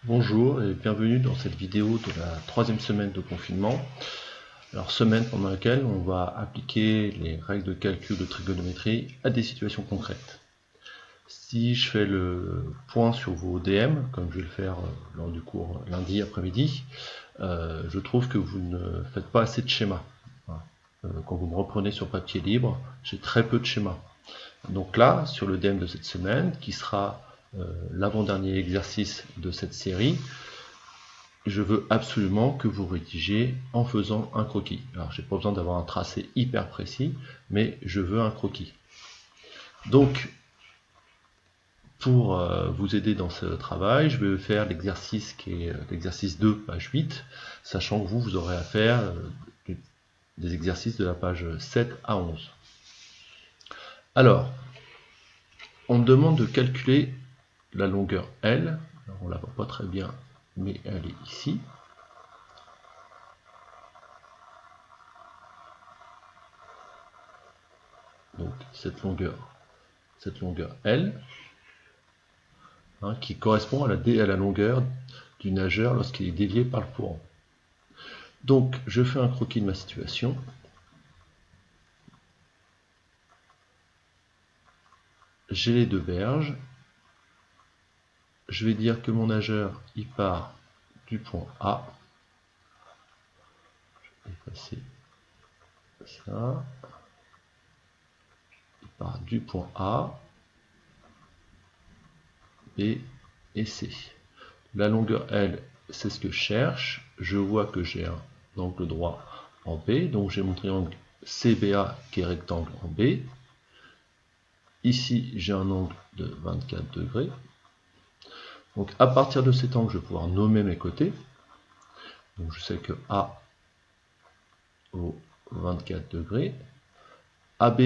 Bonjour et bienvenue dans cette vidéo de la troisième semaine de confinement. Alors semaine pendant laquelle on va appliquer les règles de calcul de trigonométrie à des situations concrètes. Si je fais le point sur vos DM, comme je vais le faire lors du cours lundi après-midi, je trouve que vous ne faites pas assez de schémas. Quand vous me reprenez sur papier libre, j'ai très peu de schémas. Donc là, sur le DM de cette semaine, qui sera l'avant-dernier exercice de cette série, je veux absolument que vous rédigiez en faisant un croquis. Alors j'ai pas besoin d'avoir un tracé hyper précis, mais je veux un croquis. Donc pour vous aider dans ce travail, je vais faire l'exercice qui est l'exercice 2, page 8, sachant que vous aurez à faire des exercices de la page 7 à 11. Alors, on me demande de calculer la longueur L. Alors, on ne la voit pas très bien, mais elle est ici. Donc cette longueur L, qui correspond à la longueur du nageur lorsqu'il est dévié par le courant. Donc je fais un croquis de ma situation. J'ai les deux berges. Je vais dire que mon nageur il part du point A. Je vais effacer ça. Il part du point A, B et C. La longueur L, c'est ce que je cherche. Je vois que j'ai un angle droit en B, donc j'ai mon triangle CBA qui est rectangle en B. Ici, j'ai un angle de 24 degrés. Donc à partir de cet angle, je vais pouvoir nommer mes côtés. Donc je sais que A vaut 24 degrés. AB,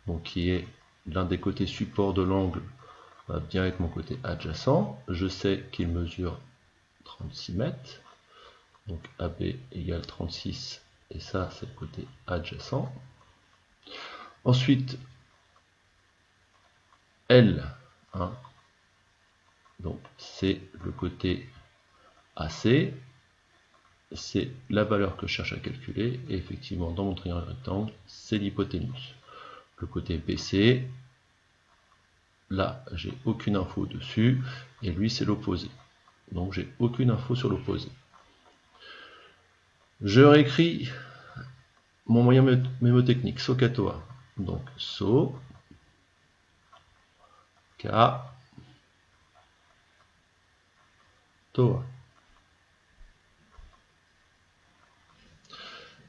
donc qui est l'un des côtés supports de l'angle, va bien être mon côté adjacent. Je sais qu'il mesure 36 mètres. Donc AB égale 36, et ça c'est le côté adjacent. Ensuite, L, donc c'est le côté AC, c'est la valeur que je cherche à calculer, et effectivement dans mon triangle rectangle, c'est l'hypoténuse. Le côté BC, là j'ai aucune info dessus, et lui c'est l'opposé. Donc j'ai aucune info sur l'opposé. Je réécris mon moyen mémotechnique, SOHCAHTOA. Donc SO, K, TOA.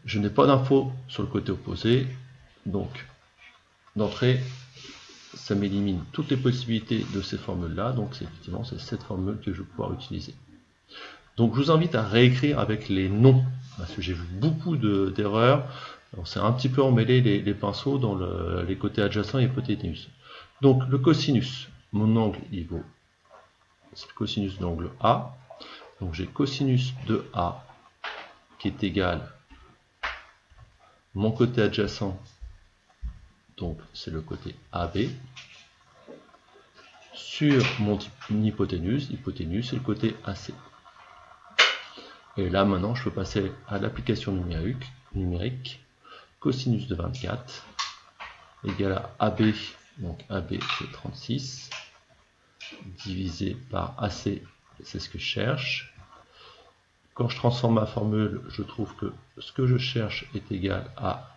Je n'ai pas d'infos sur le côté opposé, donc d'entrée, ça m'élimine toutes les possibilités de ces formules-là, donc effectivement c'est cette formule que je vais pouvoir utiliser. Donc je vous invite à réécrire avec les noms, parce que j'ai vu beaucoup d'erreurs, c'est un petit peu emmêlé les pinceaux dans les côtés adjacents et hypoténuse. Donc le cosinus, mon angle il vaut, c'est le cosinus de l'angle A, donc j'ai cosinus de A qui est égal mon côté adjacent, donc c'est le côté AB, sur mon hypoténuse, hypoténuse c'est le côté AC. Et là maintenant je peux passer à l'application numérique, cosinus de 24 égale à AB, donc AB c'est 36, divisé par AC, c'est ce que je cherche. Quand je transforme ma formule, je trouve que ce que je cherche est égal à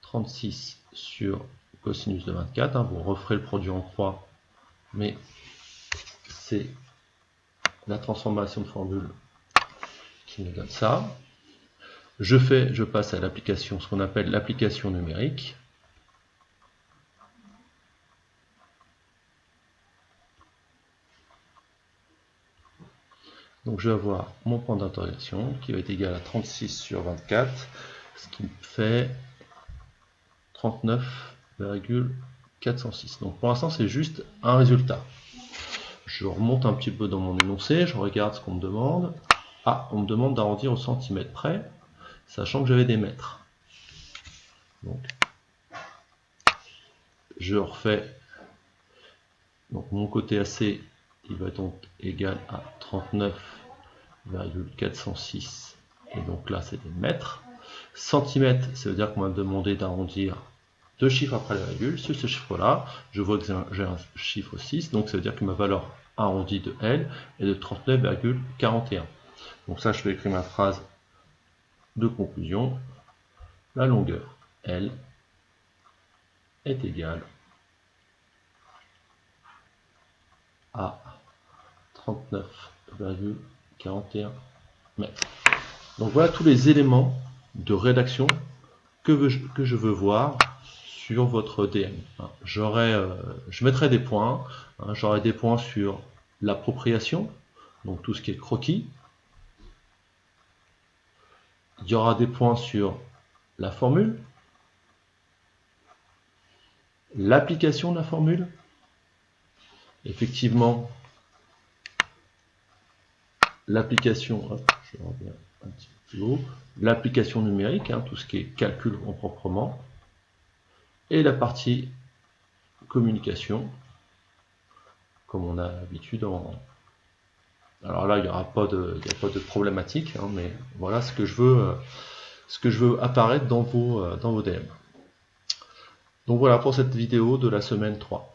36 sur cosinus de 24. Vous referez le produit en croix, mais c'est la transformation de formule qui me donne ça. Je passe à l'application, ce qu'on appelle l'application numérique. Donc je vais avoir mon point d'interrogation qui va être égal à 36 sur 24, ce qui me fait 39,406. Donc pour l'instant c'est juste un résultat. Je remonte un petit peu dans mon énoncé, je regarde ce qu'on me demande. Ah, on me demande d'arrondir au centimètre près, sachant que j'avais des mètres. Donc je refais donc mon côté AC il va donc égal à 39,406, et donc là c'est des mètres. Centimètres, ça veut dire qu'on m'a demandé d'arrondir deux chiffres après la virgule. Sur ce chiffre-là, je vois que j'ai un chiffre 6, donc ça veut dire que ma valeur arrondie de L est de 39,41. Donc ça, je vais écrire ma phrase de conclusion. La longueur L est égale à 39,41 mètres. Donc voilà tous les éléments de rédaction que je veux voir sur votre DM. Je mettrai des points. J'aurai des points sur l'appropriation, donc tout ce qui est croquis. Il y aura des points sur la formule, l'application de la formule. Effectivement, l'application, je reviens un petit peu plus haut, l'application numérique, tout ce qui est calcul en proprement, et la partie communication, comme on a l'habitude en... Alors là, il n'y aura pas de problématique, mais voilà ce que je veux apparaître dans vos DM. Donc voilà pour cette vidéo de la semaine 3.